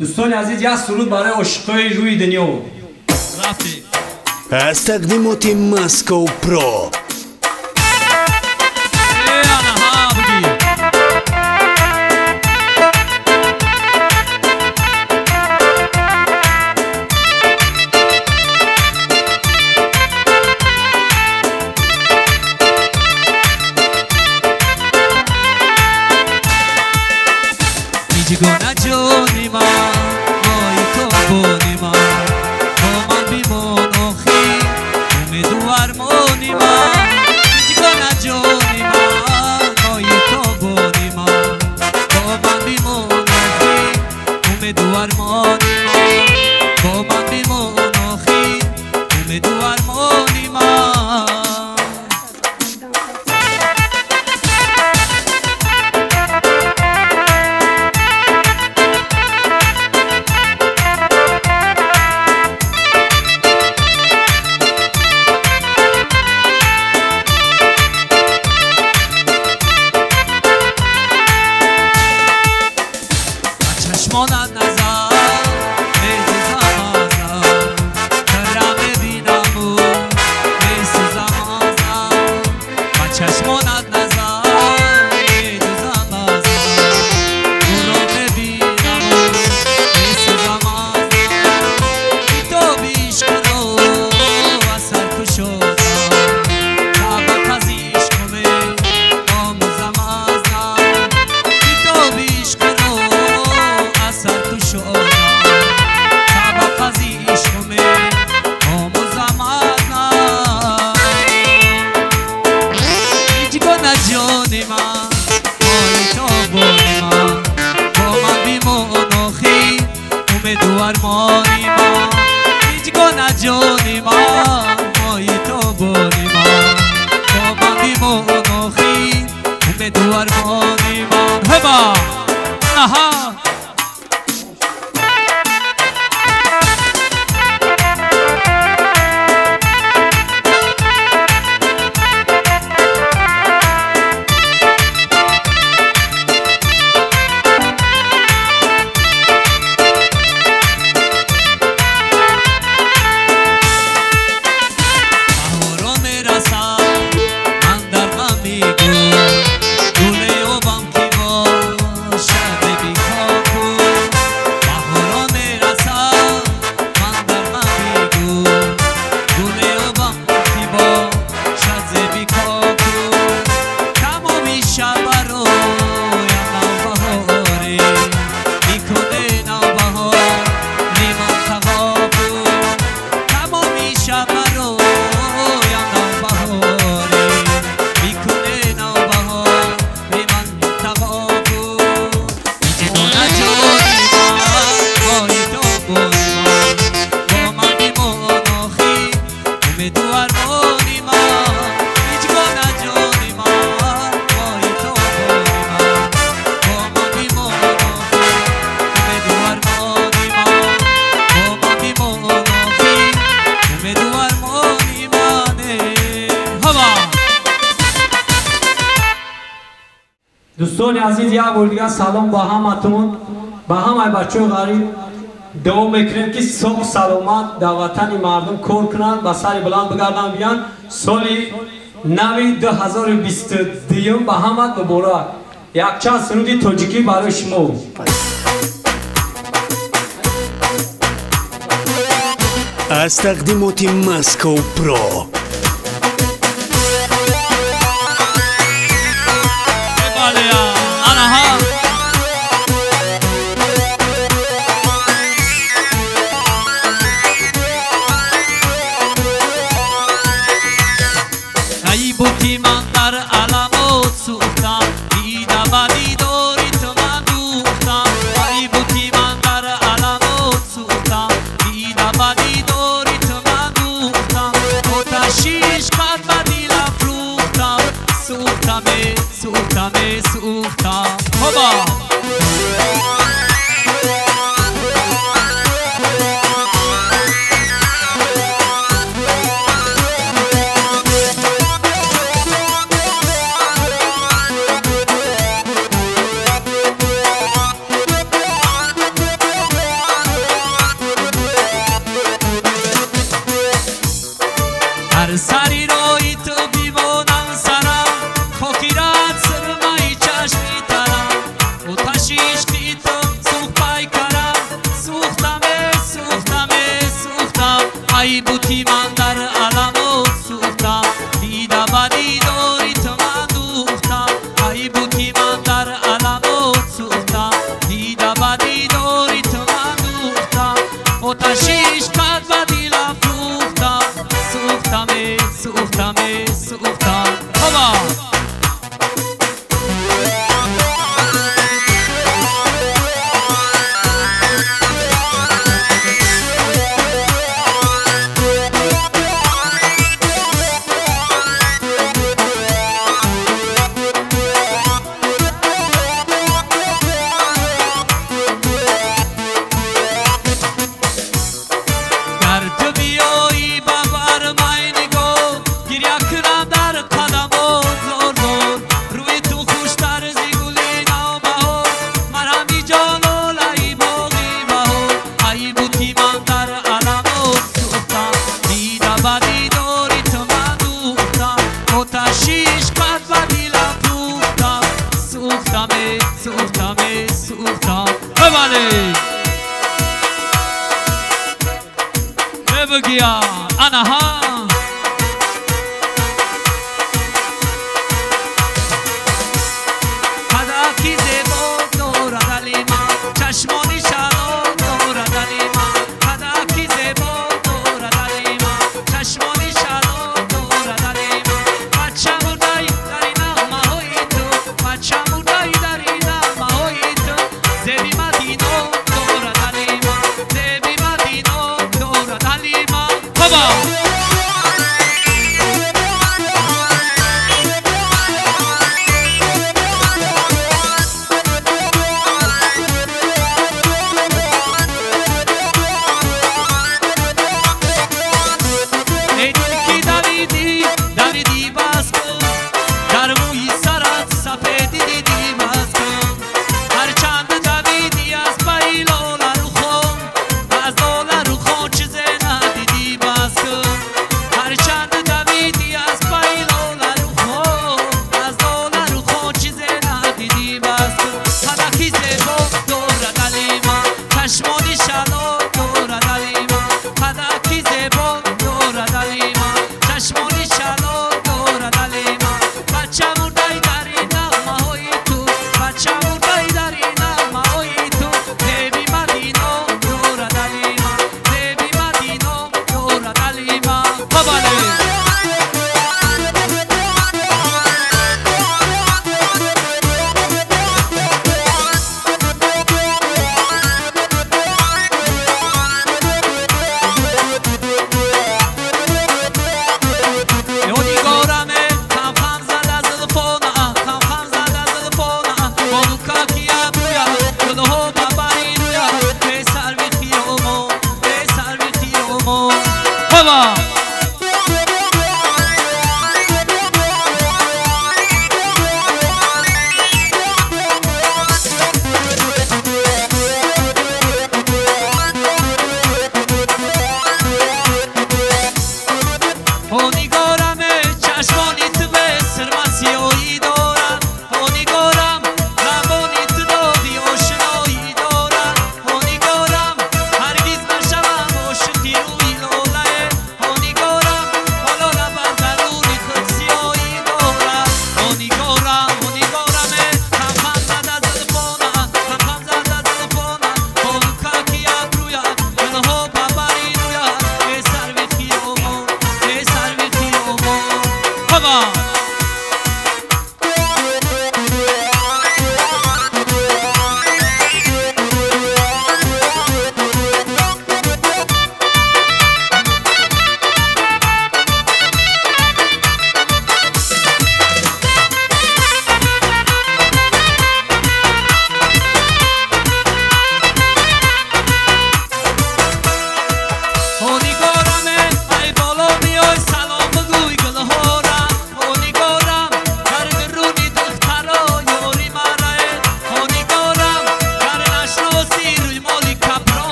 دوستان عزیز یک سرود برای عاشقای روی دنیا رفتی از تقدیمات ماسکو پرو. جگانه جانی من مای تو بانی من با من بیمان آخی امیدوار مانی من جگانه جانی من مای تو بانی من با من بیمان آخی امیدوار مانی من با من بیمان آخی امیدوار مانی من چشمانت نظر می‌سوزم ازم کرم ببینم و می‌سوزم ازم با چشمانت نظر می‌سوزم ازم تو را ببینم و می‌سوزم ازم تو بیش کنو از سر کشادم طبق از عشق می آموزم ازم تو بیش کنو سر تو شدم طبق از عشق می آموزم ازم جگانه جانی من مای تو بانی من با من بیمان آخی امیدوار مانی من جگانه جانی من مای تو بانی من با من بیمان آخی امیدوار مانی من هبا نها دوستان عزیز یک بار دیگه سلام با همتون با همه بچه غریب دوام میکنیم که صحب سلامت در وطن مردم کار کنند و سری بلند بگردن بیان سالی نوی 2022 با همه دوباره یک چند سنودی تاجیکی برای شما از تقدیمات ماسکو پرو. بودی من در علمات سوختم دیده بدی داری تو من دوختم ای بودی من در علمات سوختم دیده بدی داری تو من دوختم آتش بگیا